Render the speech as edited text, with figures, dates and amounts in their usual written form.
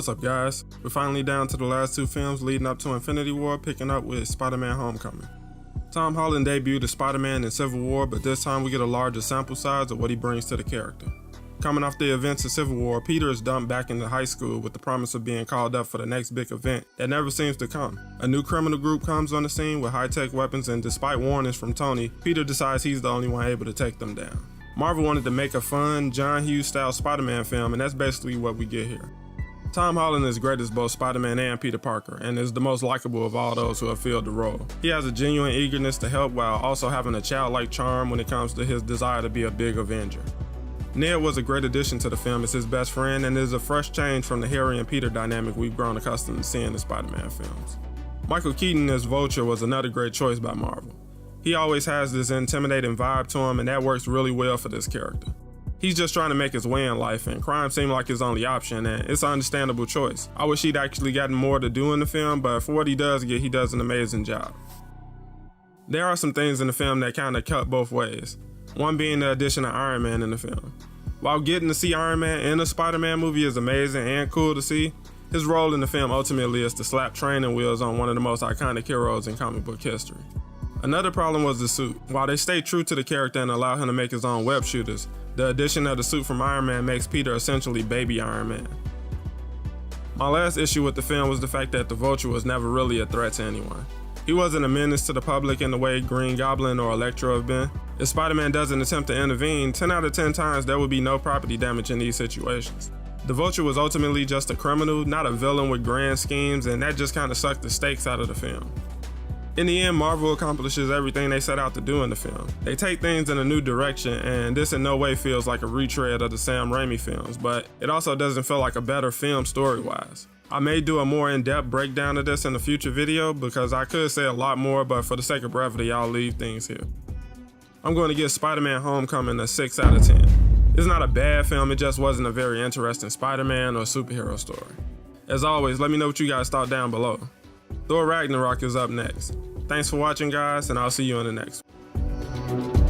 What's up, guys? We're finally down to the last two films leading up to Infinity War, picking up with Spider-Man Homecoming. Tom Holland debuted as Spider-Man in Civil War, but this time we get a larger sample size of what he brings to the character. Coming off the events of Civil War, Peter is dumped back into high school with the promise of being called up for the next big event that never seems to come. A new criminal group comes on the scene with high-tech weapons, and despite warnings from Tony, Peter decides he's the only one able to take them down. Marvel wanted to make a fun, John Hughes-style Spider-Man film, and that's basically what we get here. Tom Holland is great as both Spider-Man and Peter Parker, and is the most likable of all those who have filled the role. He has a genuine eagerness to help while also having a childlike charm when it comes to his desire to be a big Avenger. Ned was a great addition to the film as his best friend, and is a fresh change from the Harry and Peter dynamic we've grown accustomed to seeing in Spider-Man films. Michael Keaton as Vulture was another great choice by Marvel. He always has this intimidating vibe to him, and that works really well for this character. He's just trying to make his way in life, and crime seemed like his only option, and it's an understandable choice. I wish he'd actually gotten more to do in the film, but for what he does get, he does an amazing job. There are some things in the film that kind of cut both ways, one being the addition of Iron Man in the film. While getting to see Iron Man in a Spider-Man movie is amazing and cool to see, his role in the film ultimately is to slap training wheels on one of the most iconic heroes in comic book history. Another problem was the suit. While they stay true to the character and allow him to make his own web shooters, the addition of the suit from Iron Man makes Peter essentially baby Iron Man. My last issue with the film was the fact that the Vulture was never really a threat to anyone. He wasn't a menace to the public in the way Green Goblin or Electro have been. If Spider-Man doesn't attempt to intervene, 10 out of 10 times there would be no property damage in these situations. The Vulture was ultimately just a criminal, not a villain with grand schemes, and that just kind of sucked the stakes out of the film. In the end, Marvel accomplishes everything they set out to do in the film. They take things in a new direction, and this in no way feels like a retread of the Sam Raimi films, but it also doesn't feel like a better film story-wise. I may do a more in-depth breakdown of this in a future video because I could say a lot more, but for the sake of brevity, I'll leave things here. I'm going to give Spider-Man Homecoming a 6 out of 10. It's not a bad film, it just wasn't a very interesting Spider-Man or superhero story. As always, let me know what you guys thought down below. Thor Ragnarok is up next. Thanks for watching, guys, and I'll see you in the next one.